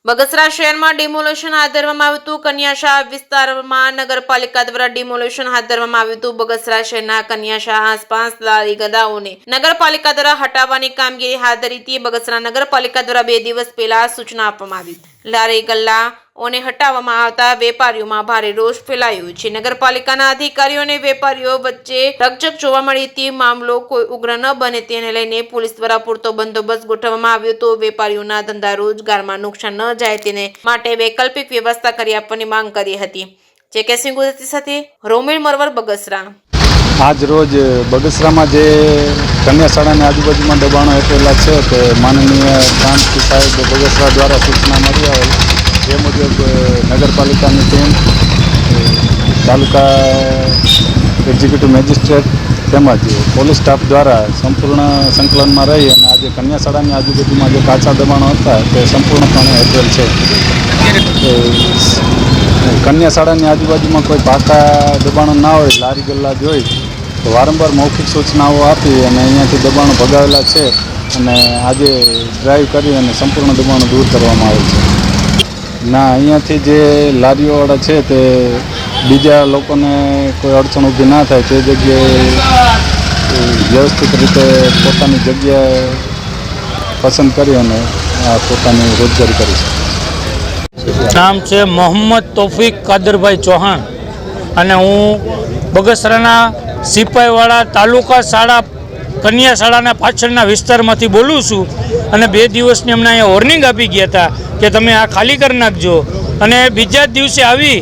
બગસરા શહેરમાં ડિમોલેશન હાથ ધરવામાં આવ્યું હતું। કન્યાશાહ વિસ્તારમાં નગરપાલિકા દ્વારા ડિમોલેશન હાથ ધરવામાં આવ્યું હતું। બગસરા શહેરના કન્યાશાહ આસપાસ લારી ગલ્લાઓને નગરપાલિકા દ્વારા હટાવવાની કામગીરી હાથ ધરી હતી। બગસરા નગરપાલિકા દ્વારા 2 દિવસ પહેલા સૂચના આપવામાં આવી। લારી ગલ્લાઓને હટાવવામાં આવતા વેપારીઓમાં ભારે રોષ ફેલાયો છે। નગરપાલિકાના અધિકારીઓ અને વેપારીઓ વચ્ચે રકઝક જોવા મળી હતી। મામલો કોઈ ઉગ્ર ન બને તેને લઈને પોલીસ દ્વારા પૂરતો બંદોબસ્ત ગોઠવવામાં આવ્યો હતો। વેપારીઓના ધંધા રોજગારમાં નુકસાન ન જાય તેને માટે વૈકલ્પિક વ્યવસ્થા કરી આપવાની માંગ કરી હતી। જે સિંહ ગુજરાતી સાથે રોમિલ મરવર, બગસરા। આજ રોજ બગસરામાં જે કન્યા શાળાની આજુબાજુમાં દબાણો હેઠળેલા છે તે માનનીય પ્રાંત સાહેબ બગસરા દ્વારા સૂચના મળી આવેલ જે મુજબ નગરપાલિકાની ટીમ, તાલુકા એક્ઝિક્યુટિવ મેજિસ્ટ્રેટ તેમજ પોલીસ સ્ટાફ દ્વારા સંપૂર્ણ સંકલનમાં રહી અને આજે કન્યા શાળાની આજુબાજુમાં જે કાચા દબાણો હતા તે સંપૂર્ણપણે હેઠળ છે। કન્યા શાળાની આજુબાજુમાં કોઈ પાકા દબાણો ના હોય, લારી ગલ્લા જોઈ તો વારંવાર મૌખિક સૂચનાઓ આપી અને અહીંયાથી દબાણો ભગાવેલા છે અને આજે ડ્રાઈવ કરી અને સંપૂર્ણ દબાણો દૂર કરવામાં આવે છે। ના, અહીંયાથી જે લારીઓવાળા છે તે બીજા લોકોને કોઈ અડચણ ઊભી ના થાય તે જગ્યાએ વ્યવસ્થિત રીતે પોતાની જગ્યાએ પસંદ કરી અને પોતાની રોજગારી કરી શકે। નામ છે મોહમ્મદ તોફિક કાદરભાઈ ચૌહાણ અને હું બગસરાના સિપાહીવાળા તાલુકા શાળા કન્યા શાળાના પાછળના વિસ્તારમાંથી બોલું છું અને 2 દિવસની અમને અહીંયા વોર્નિંગ આપી ગયા હતા કે તમે આ ખાલી કરી નાખજો અને બીજા જ દિવસે આવી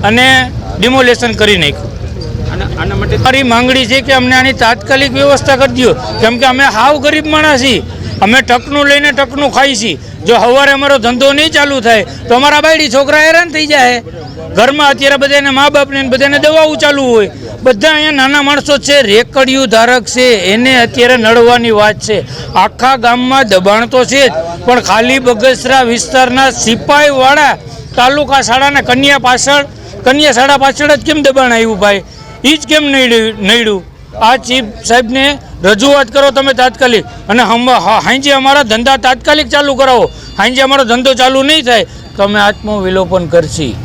અને ડિમોલેશન કરી નાખ્યું। આના માટે મારી માંગણી છે કે અમને આની તાત્કાલિક વ્યવસ્થા કરી દો, કેમ કે અમે હાવ ગરીબ માણસ છીએ, અમે ટકનું લઈને ટકનું ખાઈ છીએ। જો સવારે અમારો ધંધો નહીં ચાલુ થાય તો અમારા બાયડી છોકરા હેરાન થઈ જાય। ઘરમાં અત્યારે બધાને મા બાપને બધાને દવાઓ ચાલુ હોય, બધા અહીંયા નાના માણસો છે, રેકડિયું ધારક છે, એને અત્યારે નડવાની વાત છે। આખા ગામમાં દબાણ તો છે જ, પણ ખાલી બગસરા વિસ્તારના સિપાહીવાળા તાલુકા શાળાના કન્યા શાળા પાછળ જ કેમ દબાણ આવ્યું ભાઈ? એ જ કેમ નડ્યું? આ ચીફ સાહેબને રજૂઆત કરો તમે તાત્કાલિક, અને હાંજે અમારા ધંધા તાત્કાલિક ચાલુ કરાવો। હાંજે અમારો ધંધો ચાલુ નહીં થાય તો અમે આત્મવિલોપન કરશી।